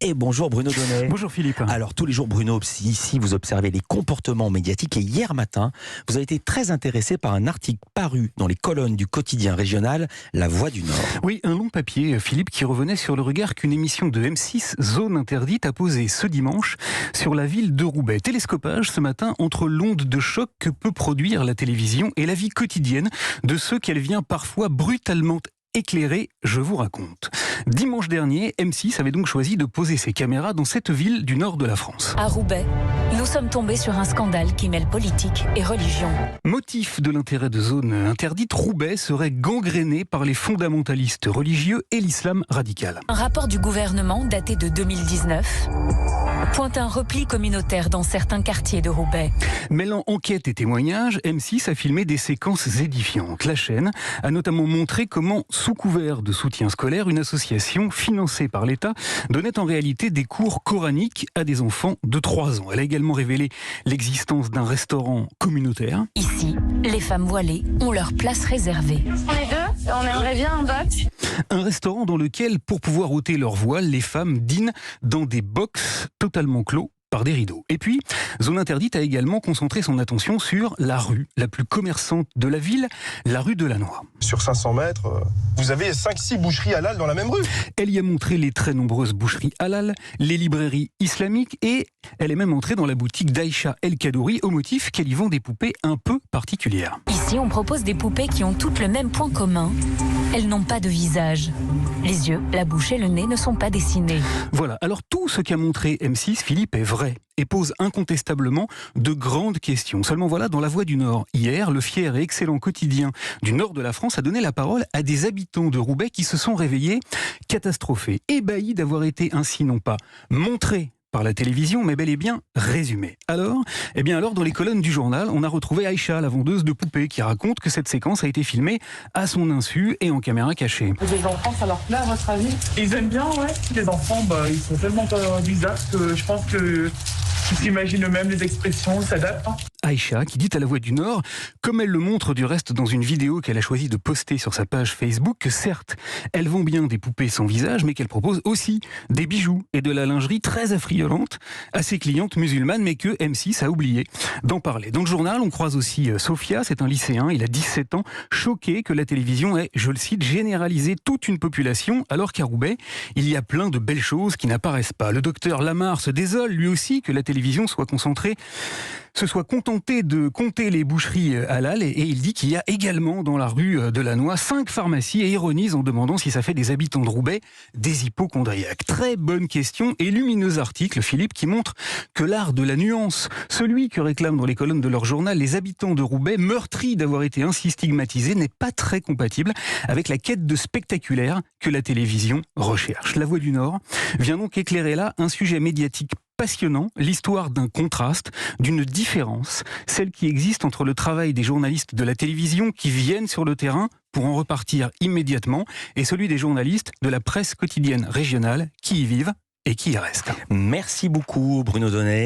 Et bonjour Bruno Donnet. Bonjour Philippe. Alors tous les jours Bruno, ici vous observez les comportements médiatiques et hier matin, vous avez été très intéressé par un article paru dans les colonnes du quotidien régional La Voix du Nord. Oui, un long papier, Philippe, qui revenait sur le regard qu'une émission de M6, Zone Interdite, a posé ce dimanche sur la ville de Roubaix. Télescopage ce matin entre l'onde de choc que peut produire la télévision et la vie quotidienne de ceux qu'elle vient parfois brutalement éclairé, je vous raconte. Dimanche dernier, M6 avait donc choisi de poser ses caméras dans cette ville du nord de la France. À Roubaix, nous sommes tombés sur un scandale qui mêle politique et religion. Motif de l'intérêt de zone interdite, Roubaix serait gangréné par les fondamentalistes religieux et l'islam radical. Un rapport du gouvernement daté de 2019 pointe un repli communautaire dans certains quartiers de Roubaix. Mêlant enquête et témoignages, M6 a filmé des séquences édifiantes. La chaîne a notamment montré comment, sous couvert de soutien scolaire, une association financée par l'État donnait en réalité des cours coraniques à des enfants de 3 ans. Elle a également révélé l'existence d'un restaurant communautaire. Ici, les femmes voilées ont leur place réservée. On est deux, on aimerait bien un box. Un restaurant dans lequel, pour pouvoir ôter leur voile, les femmes dînent dans des box totalement clos par des rideaux. Et puis, Zone Interdite a également concentré son attention sur la rue la plus commerçante de la ville, la rue de Lannoy. Sur 500 mètres, vous avez 5-6 boucheries halal dans la même rue. Elle y a montré les très nombreuses boucheries halal, les librairies islamiques et elle est même entrée dans la boutique d'Aïcha El Kadouri au motif qu'elle y vend des poupées un peu particulières. Ici, on propose des poupées qui ont toutes le même point commun. Elles n'ont pas de visage. Les yeux, la bouche et le nez ne sont pas dessinés. Voilà, alors tout ce qu'a montré M6, Philippe, est vrai et pose incontestablement de grandes questions. Seulement voilà, dans La Voix du Nord, hier, le fier et excellent quotidien du nord de la France a donné la parole à des habitants de Roubaix qui se sont réveillés catastrophés, ébahis d'avoir été ainsi non pas montrés par la télévision, mais bel et bien résumé. Alors, dans les colonnes du journal, on a retrouvé Aïcha, la vendeuse de poupées, qui raconte que cette séquence a été filmée à son insu et en caméra cachée. Les enfants, ça leur plaît à votre avis? Ils aiment bien, ouais. Les enfants, ils sont tellement bizarres que je pense qu'ils s'imaginent eux-mêmes les expressions, ils s'adaptent. Aïcha, qui dit à La Voix du Nord, comme elle le montre du reste dans une vidéo qu'elle a choisi de poster sur sa page Facebook, que certes, elle vend bien des poupées sans visage, mais qu'elle propose aussi des bijoux et de la lingerie très affriolante à ses clientes musulmanes, mais que M6 a oublié d'en parler. Dans le journal, on croise aussi Sophia, c'est un lycéen, il a 17 ans, choqué que la télévision ait, je le cite, généralisé toute une population, alors qu'à Roubaix, il y a plein de belles choses qui n'apparaissent pas. Le docteur Lamar se désole, lui aussi, que la télévision se soit contenté de compter les boucheries halal et il dit qu'il y a également dans la rue de Lannoy 5 pharmacies et ironise en demandant si ça fait des habitants de Roubaix des hypocondriaques. Très bonne question et lumineux article, Philippe, qui montre que l'art de la nuance, celui que réclament dans les colonnes de leur journal les habitants de Roubaix, meurtris d'avoir été ainsi stigmatisés, n'est pas très compatible avec la quête de spectaculaire que la télévision recherche. La Voix du Nord vient donc éclairer là un sujet médiatique passionnant, l'histoire d'un contraste, d'une différence, celle qui existe entre le travail des journalistes de la télévision qui viennent sur le terrain pour en repartir immédiatement et celui des journalistes de la presse quotidienne régionale qui y vivent et qui y restent. Merci beaucoup Bruno Donnet.